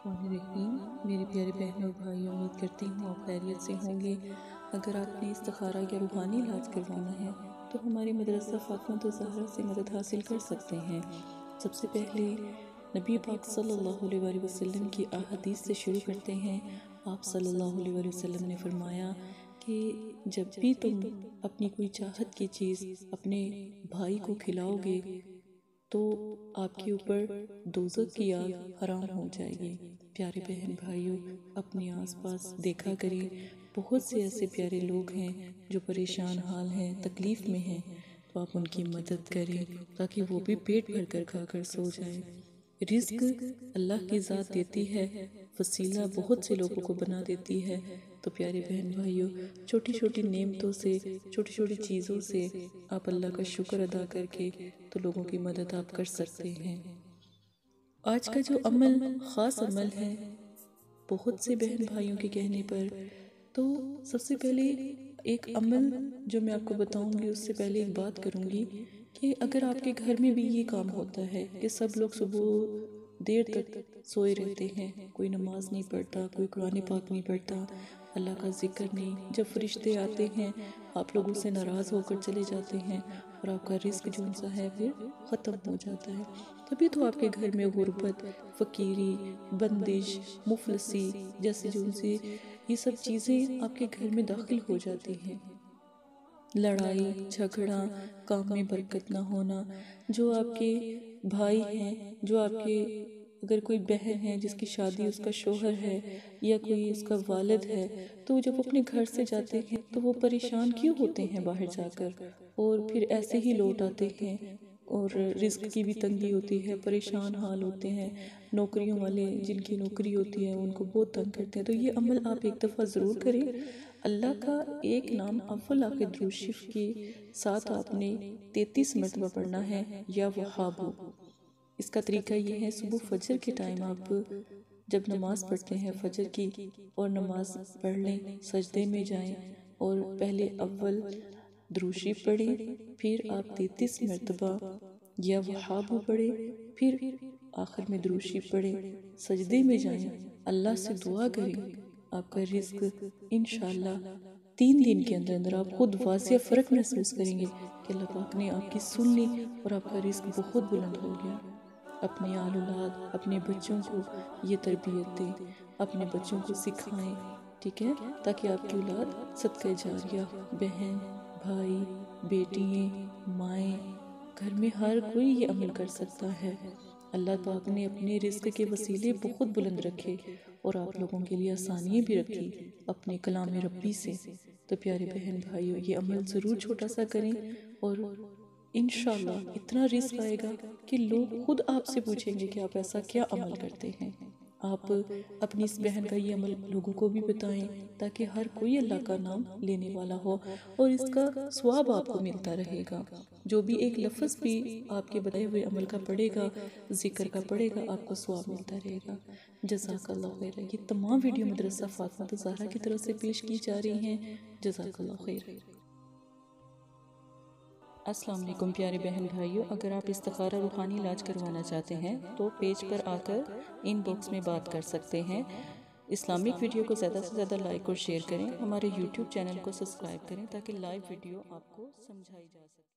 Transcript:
الرحیم میرے پیارے بہنوں اور بھائیوں، امید کرتی ہوں آپ خیریت سے ہوں گے۔ اگر آپ نے استخارہ یا روحانی علاج کروانا ہے تو ہمارے مدرسہ فاطمہ الزہرا سے مدد حاصل کر سکتے ہیں۔ سب سے پہلے نبی پاک صلی اللہ علیہ وسلم کی احادیث سے شروع کرتے ہیں۔ آپ صلی اللہ علیہ وسلم نے فرمایا کہ جب بھی تم اپنی کوئی چاہت کی چیز اپنے بھائی کو کھلاؤ گے تو آپ کے اوپر دوزخ کی آگ حرام ہو جائے گی۔ پیارے بہن بھائیوں، اپنے آس پاس دیکھا کریں، بہت سے ایسے پیارے لوگ ہیں جو پریشان حال ہیں، تکلیف میں ہیں، تو آپ ان کی مدد کریں تاکہ وہ بھی پیٹ بھر کر کھا کر سو جائیں۔ رزق اللہ کی ذات دیتی ہے، وسیلہ بہت سے لوگوں کو بنا دیتی ہے۔ تو پیارے بہن بھائیوں، چھوٹی چھوٹی نعمتوں سے، چھوٹی چھوٹی چیزوں سے آپ اللہ کا شکر ادا کر کے تو لوگوں کی مدد آپ کر سکتے ہیں۔ آج کا جو عمل خاص عمل ہے بہت سے بہن بھائیوں کے کہنے پر، تو سب سے پہلے ایک عمل جو میں آپ کو بتاؤں گی، اس سے پہلے ایک بات کروں گی کہ اگر آپ کے گھر میں بھی یہ کام ہوتا ہے کہ سب لوگ صبح دیر تک سوئے رہتے ہیں، کوئی نماز نہیں پڑھتا، کوئی قرآن پاک نہیں پڑھتا، اللہ کا ذکر نہیں، جب فرشتے آتے ہیں آپ لوگوں سے ناراض ہو کر چلے جاتے ہیں اور آپ کا رزق جو سا ہے پھر ختم ہو جاتا ہے، تبھی تو آپ کے گھر میں غربت، فقیری، بندش، مفلسی جیسے جو سے یہ سب چیزیں آپ کے گھر میں داخل ہو جاتی ہیں۔ لڑائی جھگڑا، کام میں برکت نہ ہونا، جو آپ کے بھائی ہیں، جو آپ کے اگر کوئی بہن ہے جس کی شادی اس کا شوہر ہے یا کوئی اس کا والد ہے، تو جب اپنے گھر سے جاتے ہیں تو وہ پریشان کیوں ہوتے ہیں باہر جا کر، اور پھر ایسے ہی لوٹ آتے ہیں، اور رزق کی بھی تنگی ہوتی ہے، پریشان حال ہوتے ہیں۔ نوکریوں والے جن کی نوکری ہوتی ہے ان کو بہت تنگ کرتے ہیں۔ تو یہ عمل آپ ایک دفعہ ضرور کریں۔ اللہ کا ایک نام اول آخر درود شریف کے ساتھ آپ نے 33 مرتبہ پڑھنا ہے، یا وہابو۔ اس کا طریقہ یہ ہے، صبح فجر کے ٹائم آپ جب نماز پڑھتے ہیں فجر کی، اور نماز پڑھ لیں، سجدے میں جائیں اور پہلے اول درود شریف پڑھیں، پھر آپ 33 مرتبہ یا وہابو پڑھیں، پھر آخر میں درود شریف پڑھیں، سجدے میں جائیں، اللہ سے دعا کریں، آپ کا رزق انشاءاللہ 3 دن کے اندر آپ خود واضح فرق محسوس کریں گے کہ اللہ پاک نے آپ کی سن لی اور آپ کا رزق بہت بلند ہو گیا۔ اپنے آل اولاد، اپنے بچوں کو یہ تربیت دیں، اپنے بچوں کو سکھائیں، ٹھیک ہے، تاکہ آپ کی اولاد صدقہ جاریہ، بہن، بھائی، بیٹیاں، مائیں، گھر میں ہر کوئی یہ عمل کر سکتا ہے۔ اللہ پاک نے اپنے رزق کے وسیلے بہت بلند رکھے اور آپ لوگوں کے لیے آسانیاں بھی رکھی اپنے کلام ربی سے۔ تو پیارے بہن بھائیوں، یہ عمل ضرور چھوٹا سا کریں اور انشاءاللہ اتنا رزق آئے گا کہ لوگ خود آپ سے پوچھیں گے کہ آپ ایسا کیا عمل کرتے ہیں۔ آپ اپنی اس بہن کا یہ عمل لوگوں کو بھی بتائیں تاکہ ہر کوئی اللہ کا نام لینے والا ہو اور اس کا ثواب آپ کو ملتا رہے گا۔ جو بھی ایک لفظ بھی آپ کے بتائے ہوئے عمل کا پڑے گا، ذکر کا پڑے گا، آپ کو ثواب ملتا رہے گا۔ جزاک اللہ خیر۔ یہ تمام ویڈیو مدرسہ فاطمہ الزہرا کی طرف سے پیش کی جا رہی ہیں۔ جزاک اللہ خیر۔ السلام علیکم پیارے بہن بھائیوں، اگر آپ استخارہ روحانی علاج کروانا چاہتے ہیں تو پیج پر آ کر ان باکس میں بات کر سکتے ہیں۔ اسلامک ویڈیو کو زیادہ سے زیادہ لائک اور شیئر کریں، ہمارے یوٹیوب چینل کو سبسکرائب کریں تاکہ لائیو ویڈیو آپ کو سمجھائی جا سکے۔